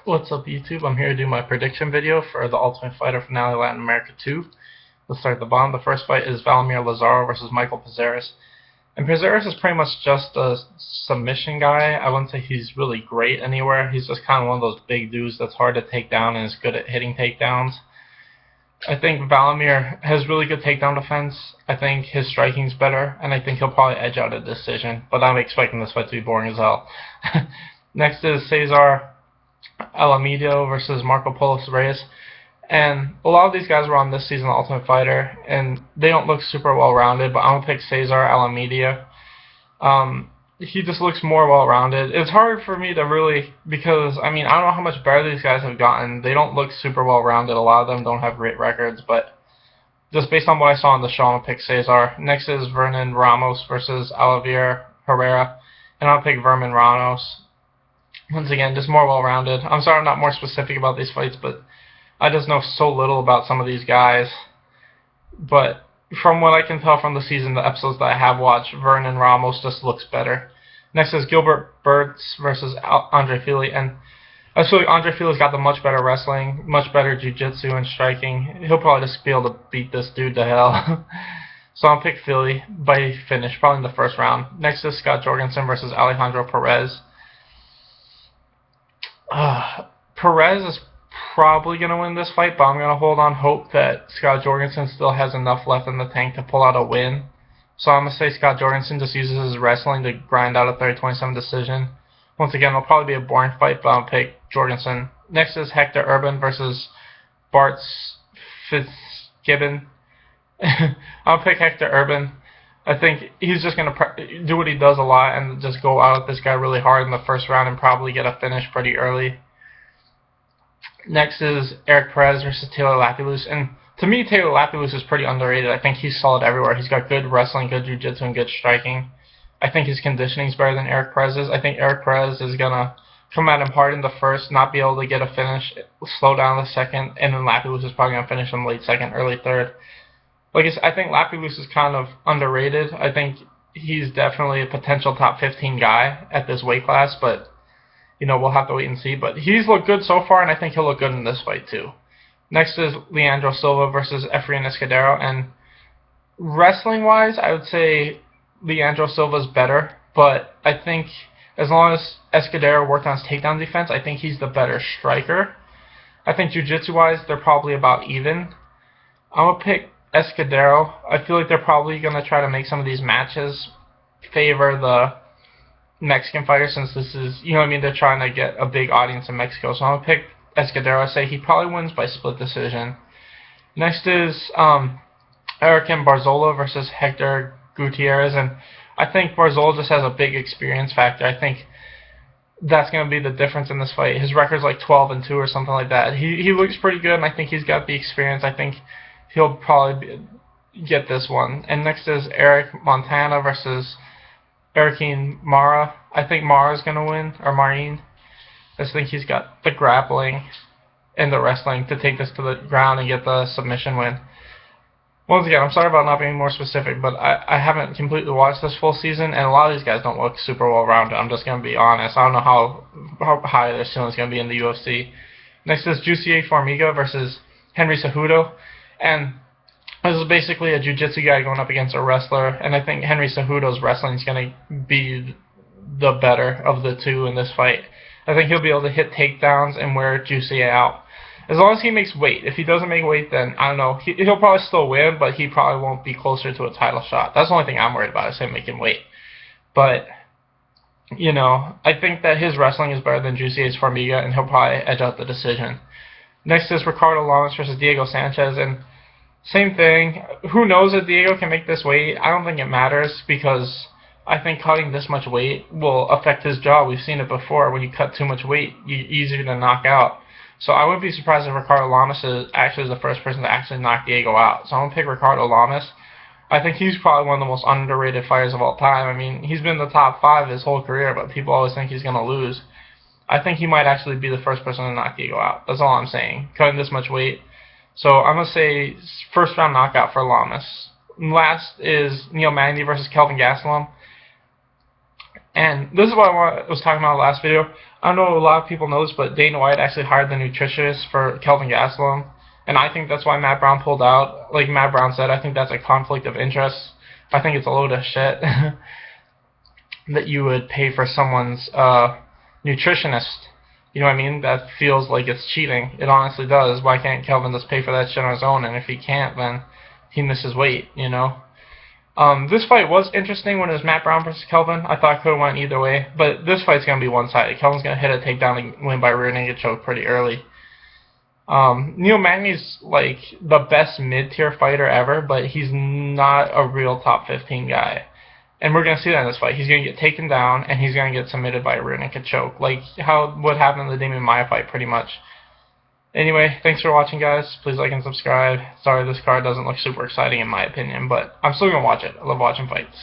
What's up, YouTube? I'm here to do my prediction video for the Ultimate Fighter Finale Latin America 2. Let's start at the bottom. The first fight is Valimir Lazaro versus Michael Pezares. And Pezares is pretty much just a submission guy. I wouldn't say he's really great anywhere. He's just kind of one of those big dudes that's hard to take down and is good at hitting takedowns. I think Valimir has really good takedown defense. I think his striking's better, and I think he'll probably edge out a decision. But I'm expecting this fight to be boring as hell. Next is Cesar Alamidio versus Marco Polos Reyes. And a lot of these guys were on this season of Ultimate Fighter, and they don't look super well-rounded, but I'm going to pick Cesar Alamidia. He just looks more well-rounded. It's hard for me to really, because, I mean, I don't know how much better these guys have gotten. They don't look super well-rounded. A lot of them don't have great records, but just based on what I saw on the show, I'm going to pick Cesar. Next is Vernon Ramos versus Olivier Herrera, and I'll pick Vernon Ramos. Once again, just more well-rounded. I'm sorry I'm not more specific about these fights, but I just know so little about some of these guys. But from what I can tell from the season, the episodes that I have watched, Vernon Ramos just looks better. Next is Gilbert Burns versus Andre Fili, and I feel like Andre Fili's got the much better wrestling, much better jiu-jitsu and striking. He'll probably just be able to beat this dude to hell. So I'll pick Fili by finish, probably in the first round. Next is Scott Jorgensen versus Alejandro Perez. Perez is probably going to win this fight, but I'm going to hold on hope that Scott Jorgensen still has enough left in the tank to pull out a win. So I'm going to say Scott Jorgensen just uses his wrestling to grind out a 30-27 decision. Once again, it'll probably be a boring fight, but I'll pick Jorgensen. Next is Hector Urban versus Bart Fitzgibbon. I'll pick Hector Urban. I think he's just going to do what he does a lot and just go out at this guy really hard in the first round and probably get a finish pretty early. Next is Eric Perez versus Taylor Lapilus. And to me, Taylor Lapilus is pretty underrated. I think he's solid everywhere. He's got good wrestling, good jiu-jitsu, and good striking. I think his conditioning is better than Eric Perez's. I think Eric Perez is going to come at him hard in the first, not be able to get a finish, slow down the second, and then Lapilus is probably going to finish in late second, early third. Like I think Lapilus is kind of underrated. I think he's definitely a potential top 15 guy at this weight class, but we'll have to wait and see. But he's looked good so far, and I think he'll look good in this fight too. Next is Leandro Silva versus Efrain Escudero, and wrestling-wise, I would say Leandro Silva's better, but I think as long as Escudero worked on his takedown defense, I think he's the better striker. I think jiu-jitsu-wise, they're probably about even. I'm going to pick Escudero. I feel like they're probably going to try to make some of these matches favor the Mexican fighter, since this is, they're trying to get a big audience in Mexico. So I'm going to pick Escudero. I say he probably wins by split decision. Next is Erican Barzola versus Hector Gutierrez, and I think Barzola just has a big experience factor. I think that's going to be the difference in this fight. His record's like 12-2 or something like that. He looks pretty good, and I think he's got the experience. I think he'll probably get this one. And next is Eric Montana versus Erkin Mara. I think Mara's going to win, or Marine. I just think he's got the grappling and the wrestling to take this to the ground and get the submission win. Once again, I'm sorry about not being more specific, but I haven't completely watched this full season, and a lot of these guys don't look super well-rounded. I'm just going to be honest. I don't know how high their ceiling's going to be in the UFC. Next is Jussier Formiga versus Henry Cejudo. And this is basically a jiu-jitsu guy going up against a wrestler, and I think Henry Cejudo's wrestling is going to be the better of the two in this fight. I think he'll be able to hit takedowns and wear Jussier out. As long as he makes weight. If he doesn't make weight, then, I don't know, he'll probably still win, but he probably won't be closer to a title shot. That's the only thing I'm worried about, is him making weight. But, I think that his wrestling is better than Jussier's Formiga, and he'll probably edge out the decision. Next is Ricardo Lamas versus Diego Sanchez, and same thing. Who knows if Diego can make this weight? I don't think it matters, because I think cutting this much weight will affect his jaw. We've seen it before. When you cut too much weight, you're easier to knock out. So I wouldn't be surprised if Ricardo Lamas is actually the first person to actually knock Diego out. So I'm going to pick Ricardo Lamas. I think he's probably one of the most underrated fighters of all time. I mean, he's been in the top 5 his whole career, but people always think he's going to lose. I think he might actually be the first person to knock Diego out. That's all I'm saying. Cutting this much weight. So I'm going to say first round knockout for Lamas. Last is Neil Magny versus Kelvin Gastelum. And this is what I was talking about in the last video. I don't know if a lot of people know this, but Dana White actually hired the nutritionist for Kelvin Gastelum. And I think that's why Matt Brown pulled out. Like Matt Brown said, I think that's a conflict of interest. I think it's a load of shit that you would pay for someone's nutritionist. You know what I mean? That feels like it's cheating. It honestly does. Why can't Kelvin just pay for that shit on his own? And if he can't, then he misses weight, you know? This fight was interesting when it was Matt Brown versus Kelvin. I thought it could have went either way. But this fight's going to be one-sided. Kelvin's going to hit a takedown and win by rear naked choke pretty early. Neil Magny's like the best mid-tier fighter ever, but he's not a real top 15 guy. And we're going to see that in this fight. He's going to get taken down, and he's going to get submitted by a rear naked choke. Like what happened in the Damian Maia fight, pretty much. Anyway, thanks for watching, guys. Please like and subscribe. Sorry this card doesn't look super exciting in my opinion, but I'm still going to watch it. I love watching fights.